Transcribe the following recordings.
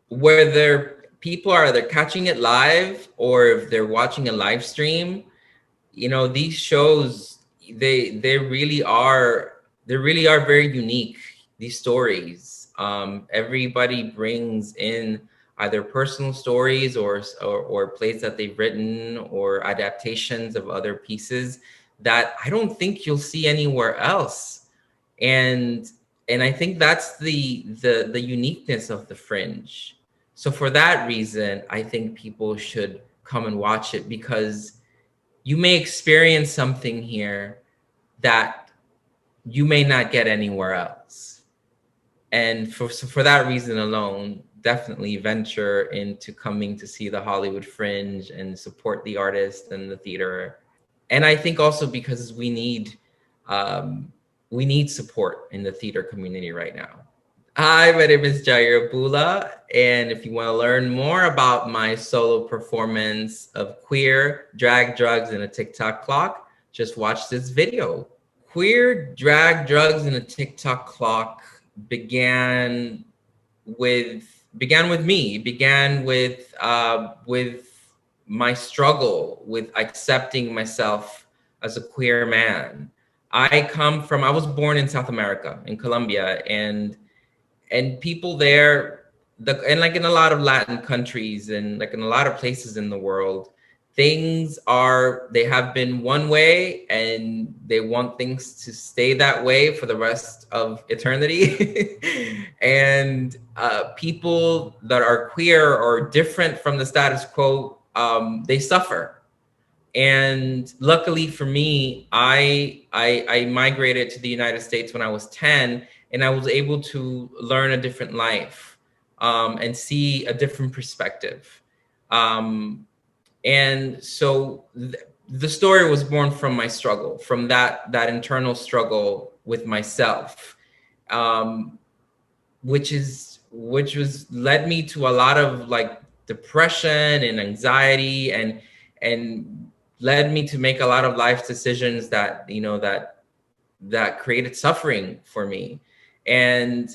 whether people are either catching it live or if they're watching a live stream, these shows, they really are, very unique, these stories. Everybody brings in either personal stories or plays that they've written or adaptations of other pieces that I don't think you'll see anywhere else. And I think that's the uniqueness of the Fringe. So for that reason, I think people should come and watch it, because you may experience something here that you may not get anywhere else. And for that reason alone, definitely venture into coming to see the Hollywood Fringe and support the artist and the theater. And I think also because we need support in the theater community right now. Hi, my name is Jair Bula, and if you want to learn more about my solo performance of Queer, Drag, Drugs, and a Tick Tock Clock, just watch this video. Queer, Drag, Drugs, and a Tick Tock Clock began with me. It began with my struggle with accepting myself as a queer man. I was born in South America, in Colombia, and people there, and like in a lot of Latin countries and like in a lot of places in the world, they have been one way and they want things to stay that way for the rest of eternity. And people that are queer or different from the status quo, they suffer. And luckily for me, I migrated to the United States when I was 10, and I was able to learn a different life, and see a different perspective. And so the story was born from my struggle, from that internal struggle with myself, which was led me to a lot of like depression and anxiety, and led me to make a lot of life decisions that that created suffering for me. And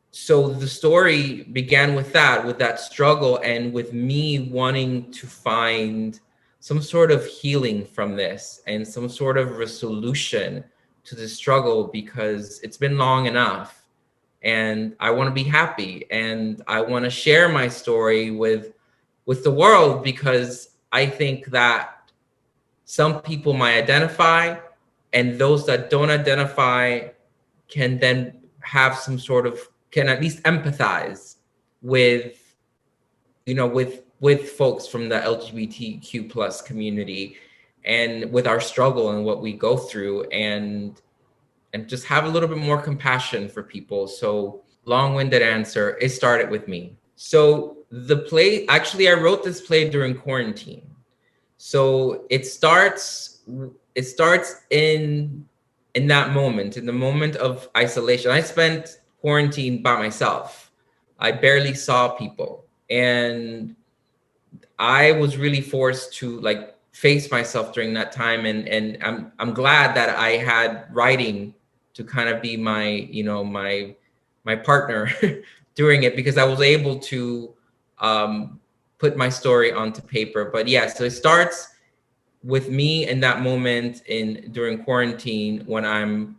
so the story began with that struggle, and with me wanting to find some sort of healing from this and some sort of resolution to the struggle, because it's been long enough, and I want to be happy, and I want to share my story with the world, because I think that some people might identify, and those that don't identify can then have some sort of, can at least empathize with, with folks from the LGBTQ plus community, and with our struggle and what we go through, and just have a little bit more compassion for people. So long-winded answer, it started with me. So the play, actually, I wrote this play during quarantine. So it starts in that moment, in the moment of isolation. I spent quarantine by myself. I barely saw people, and I was really forced to like face myself during that time. And I'm glad that I had writing to kind of be my, my partner during it, because I was able to put my story onto paper. But yeah, so it starts with me in that moment during quarantine, when I'm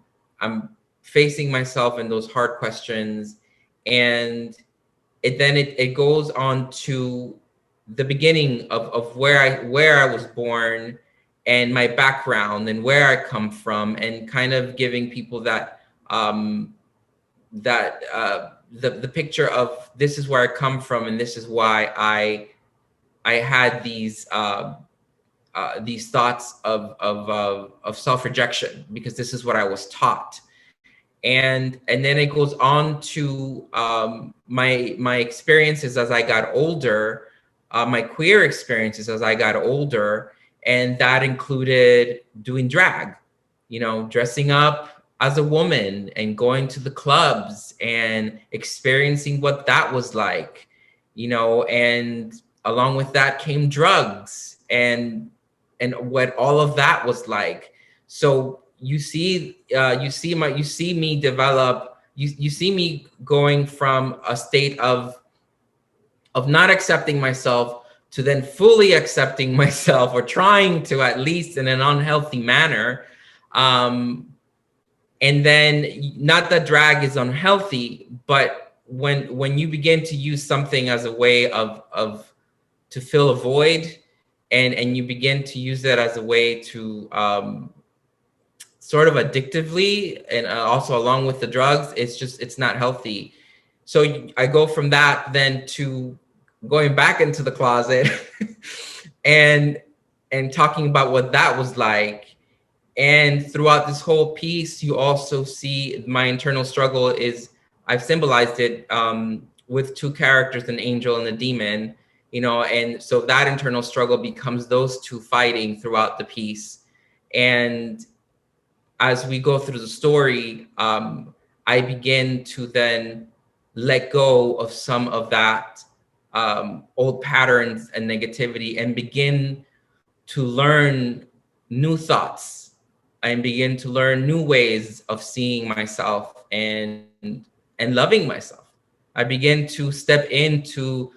facing myself in those hard questions. And it goes on to the beginning of where I was born, and my background, and where I come from, and kind of giving people that the picture of, this is where I come from, and this is why I had these thoughts of self-rejection, because this is what I was taught. And then it goes on to my experiences as I got older, my queer experiences as I got older, and that included doing drag, dressing up as a woman and going to the clubs and experiencing what that was like, and along with that came drugs and what all of that was like. So you see me develop, you see me going from a state of of not accepting myself to then fully accepting myself, or trying to, at least in an unhealthy manner. And then, not that drag is unhealthy, but when you begin to use something as a way of to fill a void, and you begin to use that as a way to sort of addictively, and also along with the drugs, it's not healthy. So I go from that then to going back into the closet and talking about what that was like. And throughout this whole piece, you also see my internal struggle is, I've symbolized it with two characters, an angel and a demon, and so that internal struggle becomes those two fighting throughout the piece. And as we go through the story, I begin to then let go of some of that old patterns and negativity, and begin to learn new thoughts, and begin to learn new ways of seeing myself and loving myself. I begin to step into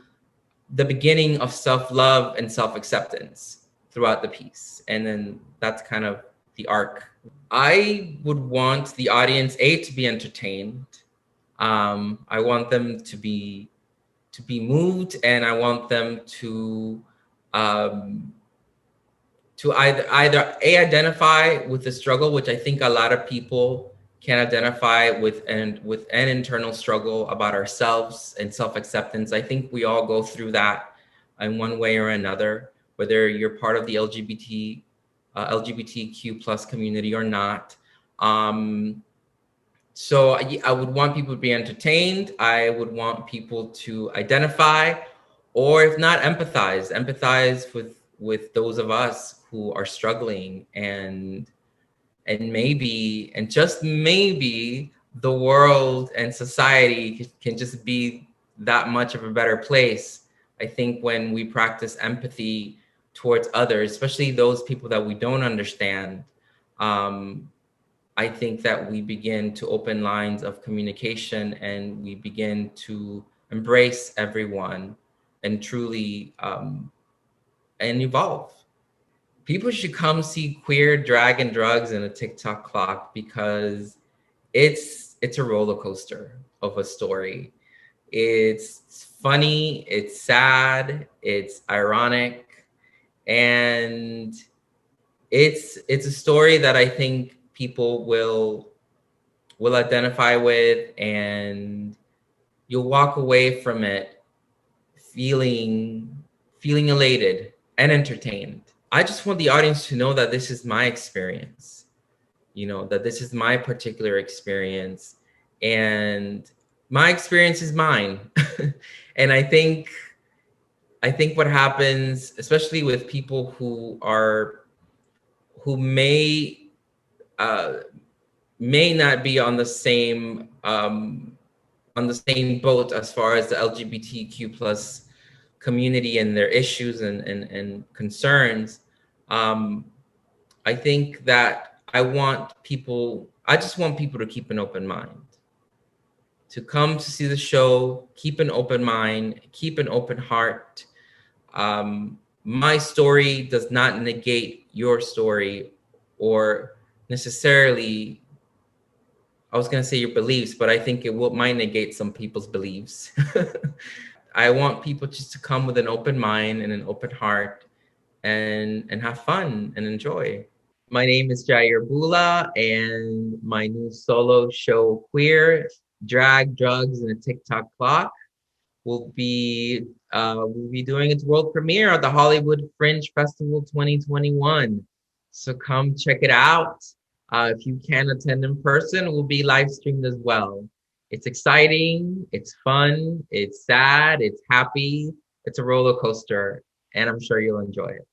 the beginning of self-love and self-acceptance throughout the piece. And then that's kind of the arc. I would want the audience, to be entertained. I want them to be moved, and I want them um, to either identify with the struggle, which I think a lot of people can identify with, and with an internal struggle about ourselves and self-acceptance. I think we all go through that in one way or another, whether you're part of the LGBTQ plus community or not. So I would want people to be entertained. I would want people to identify, or if not, empathize with those of us who are struggling, and maybe, and just maybe, the world and society can just be that much of a better place. I think when we practice empathy towards others, especially those people that we don't understand, I think that we begin to open lines of communication, and we begin to embrace everyone, and truly and evolve. People should come see Queer, Drag, and Drugs in a Tick Tock Clock, because it's a roller coaster of a story. It's funny, it's sad, it's ironic, and it's a story that I think people will identify with, and you'll walk away from it feeling elated and entertained. I just want the audience to know that this is my experience, that this is my particular experience, and my experience is mine. And I think what happens, especially with people who may not be on the same boat as far as the LGBTQ plus community and their issues and concerns. I think that I just want people to keep an open mind, to come to see the show, keep an open mind, keep an open heart. My story does not negate your story, or necessarily, I was going to say your beliefs, but I think might negate some people's beliefs. I want people just to come with an open mind and an open heart, and have fun and enjoy. My name is Jair Bula, and my new solo show, Queer, Drag, Drugs, and a Tick Tock Clock, will be doing its world premiere at the Hollywood Fringe Festival 2021. So come check it out. If you can attend in person, it will be live streamed as well. It's exciting, it's fun, it's sad, it's happy, it's a roller coaster, and I'm sure you'll enjoy it.